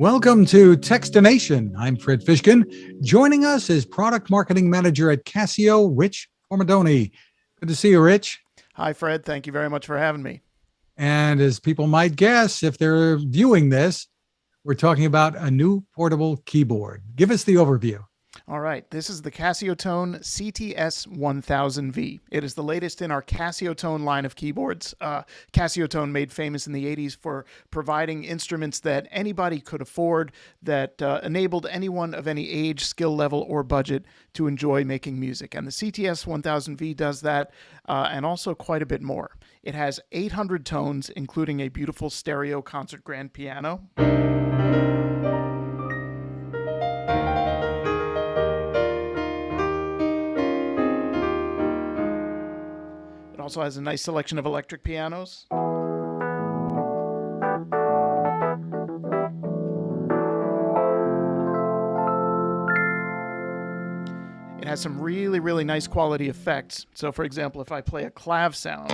Welcome to Techstination. I'm Fred Fishkin. Joining us is Product Marketing Manager at Casio, Rich Formidoni. Good to see you, Rich. Hi, Fred. Thank you very much for having me. And as people might guess, if they're viewing this, we're talking about a new portable keyboard. Give us the overview. All right, this is the Casio Tone CT-S1000V. It is the latest in our Casio Tone line of keyboards. Casio Tone made famous in the 80s for providing instruments that anybody could afford, that enabled anyone of any age, skill level, or budget to enjoy making music. And the CT-S1000V does that, and also quite a bit more. It has 800 tones, including a beautiful stereo concert grand piano. It also has a nice selection of electric pianos. It has some really nice quality effects. So for example, if I play a clav sound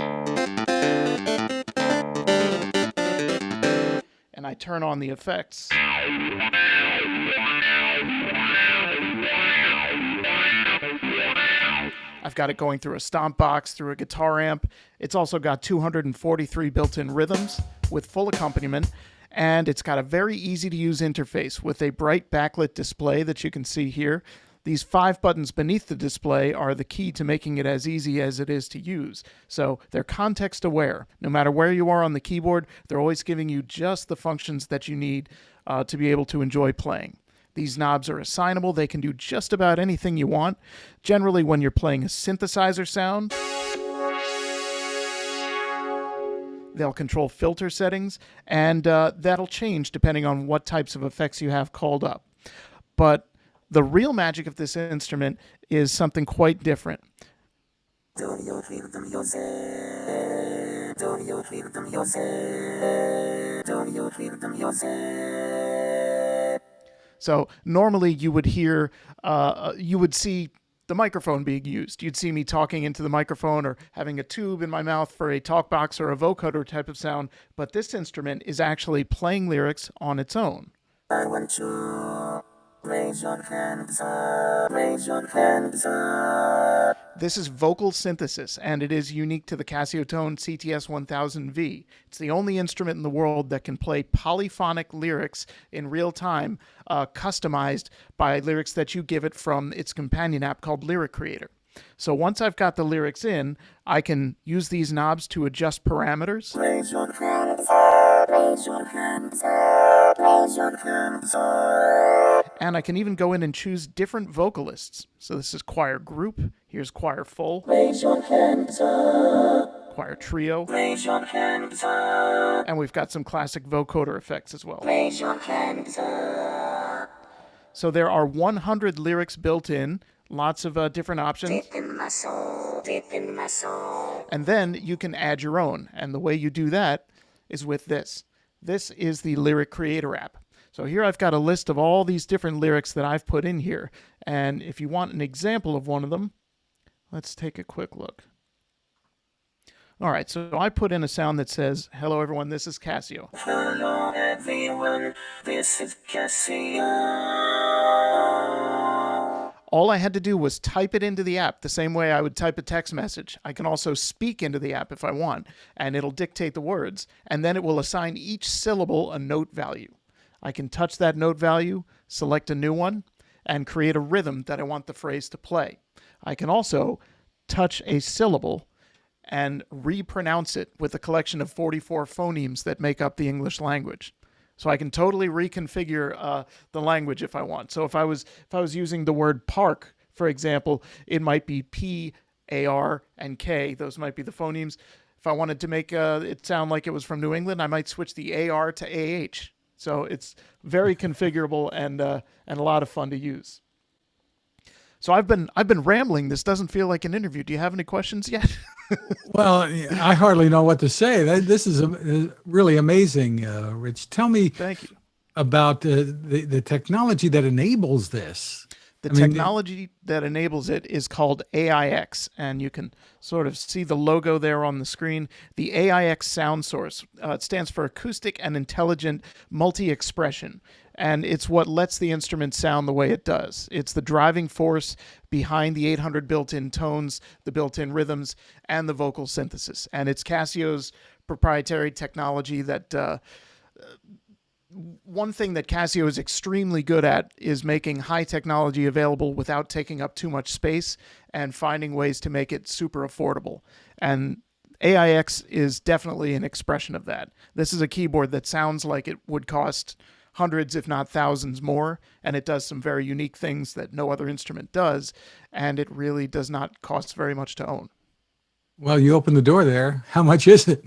and I turn on the effects, I've got it going through a stomp box, through a guitar amp. It's also got 243 built-in rhythms with full accompaniment, and it's got a very easy-to-use interface with a bright backlit display that you can see here. These 5 buttons beneath the display are the key to making it as easy as it is to use. So they're context aware. No matter where you are on the keyboard, they're always giving you just the functions that you need to be able to enjoy playing. These knobs are assignable. They can do just about anything you want. Generally, when you're playing a synthesizer sound, they'll control filter settings, and that'll change depending on what types of effects you have called up. But the real magic of this instrument is something quite different. Do you feel the music? Do you feel the music? Do you feel the music? So normally you would hear, you would see the microphone being used. You'd see me talking into the microphone or having a tube in my mouth for a talk box or a vocoder type of sound. But this instrument is actually playing lyrics on its own. I want you. Raise your hands up, raise your hands up. This is vocal synthesis, and it is unique to the Casio Tone CT-S1000V. It's the only instrument in the world that can play polyphonic lyrics in real time, customized by lyrics that you give it from its companion app called Lyric Creator. So once I've got the lyrics in, I can use these knobs to adjust parameters. Raise your hands up, raise your hands up, raise your hands up. And I can even go in and choose different vocalists. So this is choir group, here's choir full. Raise your hands up. Choir trio. Raise your hands up. And we've got some classic vocoder effects as well. Raise your hands up. So there are 100 lyrics built in. Lots of different options. Deep in my soul, deep in my soul. And then you can add your own. And the way you do that is with this. This is the Lyric Creator app. So here I've got a list of all these different lyrics that I've put in here. And if you want an example of one of them, let's take a quick look. All right, so I put in a sound that says, "Hello everyone, this is Casio." Hello everyone, this is Casio. All I had to do was type it into the app the same way I would type a text message. I can also speak into the app if I want, and it'll dictate the words, and then it will assign each syllable a note value. I can touch that note value, select a new one, and create a rhythm that I want the phrase to play. I can also touch a syllable and repronounce it with a collection of 44 phonemes that make up the English language. So I can totally reconfigure the language if I want. So if I was using the word park, for example, it might be P, A, R, and K. Those might be the phonemes. If I wanted to make it sound like it was from New England, I might switch the AR to AH. So it's very configurable and a lot of fun to use. So I've been rambling. This doesn't feel like an interview. Do you have any questions yet? Well, I hardly know what to say. This is really amazing, Rich. Tell me Thank you. about the technology that enables this. The technology that enables it is called AIX, and you can sort of see the logo there on the screen. The AIX sound source, it stands for Acoustic and Intelligent Multi-Expression. and it's what lets the instrument sound the way it does. It's the driving force behind the 800 built-in tones, the built-in rhythms, and the vocal synthesis. And it's Casio's proprietary technology that one thing that Casio is extremely good at is making high technology available without taking up too much space and finding ways to make it super affordable. And AIX is definitely an expression of that. This is a keyboard that sounds like it would cost hundreds, if not thousands more, and it does some very unique things that no other instrument does, and it really does not cost very much to own. Well, you opened the door there. How much is it?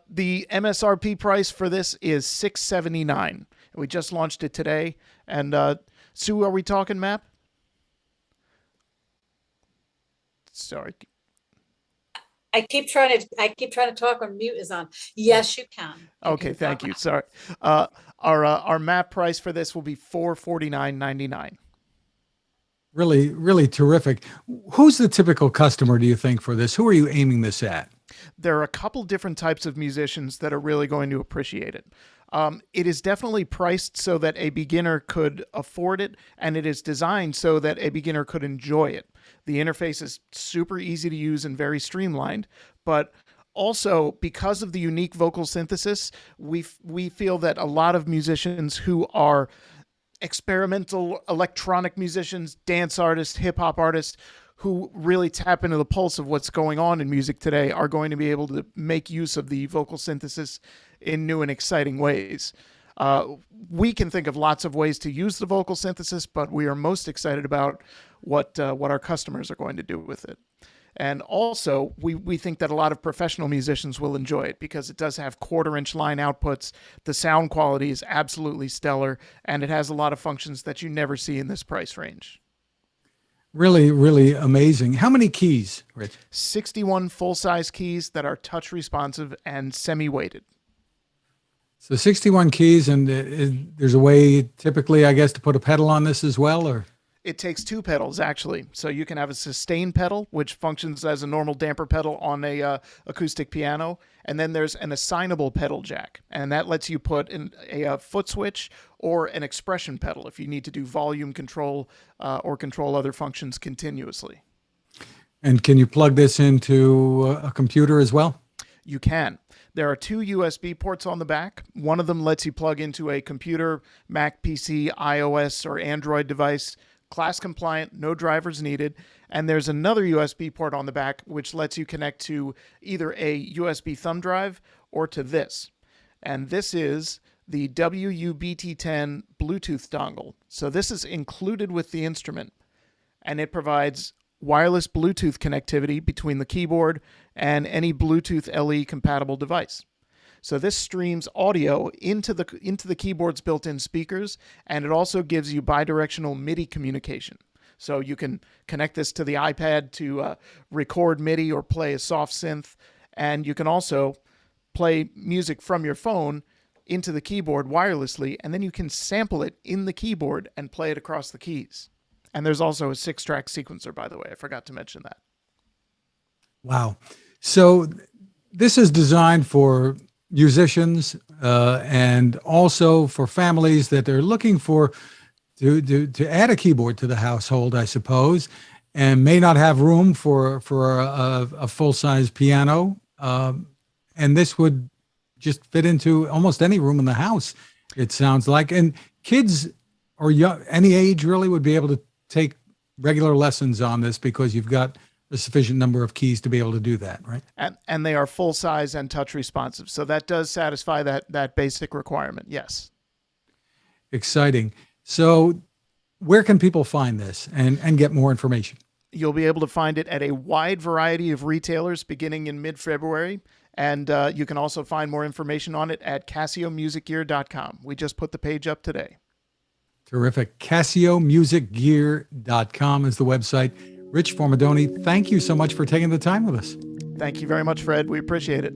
The MSRP price for this is $679. We just launched it today. And Sue, are we talking map? Sorry. I keep trying to talk when mute is on. Yes, you can. Okay, thank you. Sorry. Our map price for this will be $449.99. Really, really terrific. Who's the typical customer, do you think, for this? Who are you aiming this at? There are a couple different types of musicians that are really going to appreciate it. It is definitely priced so that a beginner could afford it, and it is designed so that a beginner could enjoy it. The interface is super easy to use and very streamlined, but also because of the unique vocal synthesis, we feel that a lot of musicians who are experimental electronic musicians, dance artists, hip-hop artists who really tap into the pulse of what's going on in music today are going to be able to make use of the vocal synthesis in new and exciting ways. We can think of lots of ways to use the vocal synthesis, but we are most excited about what our customers are going to do with it. And also, we think that a lot of professional musicians will enjoy it because it does have quarter-inch line outputs. The sound quality is absolutely stellar, and it has a lot of functions that you never see in this price range. Really, really amazing. How many keys, Rich? 61 full-size keys that are touch-responsive and semi-weighted. So 61 keys, and there's a way typically, I guess, to put a pedal on this as well, or? It takes two pedals, actually. So you can have a sustain pedal, which functions as a normal damper pedal on a acoustic piano. And then there's an assignable pedal jack. And that lets you put in a foot switch or an expression pedal if you need to do volume control or control other functions continuously. And can you plug this into a computer as well? You can. There are two USB ports on the back. One of them lets you plug into a computer, Mac, PC, iOS, or Android device. Class compliant, no drivers needed. And there's another USB port on the back which lets you connect to either a USB thumb drive or to this. And this is the WU-BT10 Bluetooth dongle. So this is included with the instrument, and it provides wireless Bluetooth connectivity between the keyboard and any Bluetooth LE compatible device. So this streams audio into the keyboard's built-in speakers, and it also gives you bidirectional MIDI communication. So you can connect this to the iPad to record MIDI or play a soft synth, and you can also play music from your phone into the keyboard wirelessly, and then you can sample it in the keyboard and play it across the keys. And there's also a 6-track sequencer, by the way. I forgot to mention that. Wow. So this is designed for musicians and also for families that they're looking for to add a keyboard to the household, I suppose, and may not have room for a full-size piano. And this would just fit into almost any room in the house, it sounds like. And kids or young, any age really would be able to take regular lessons on this because you've got a sufficient number of keys to be able to do that, right? And they are full size and touch responsive. So that does satisfy that basic requirement. Yes. Exciting. So where can people find this and get more information? You'll be able to find it at a wide variety of retailers beginning in mid-February. And you can also find more information on it at CasioMusicGear.com. We just put the page up today. Terrific. CasioMusicGear.com is the website. Rich Formidoni, thank you so much for taking the time with us. Thank you very much, Fred. We appreciate it.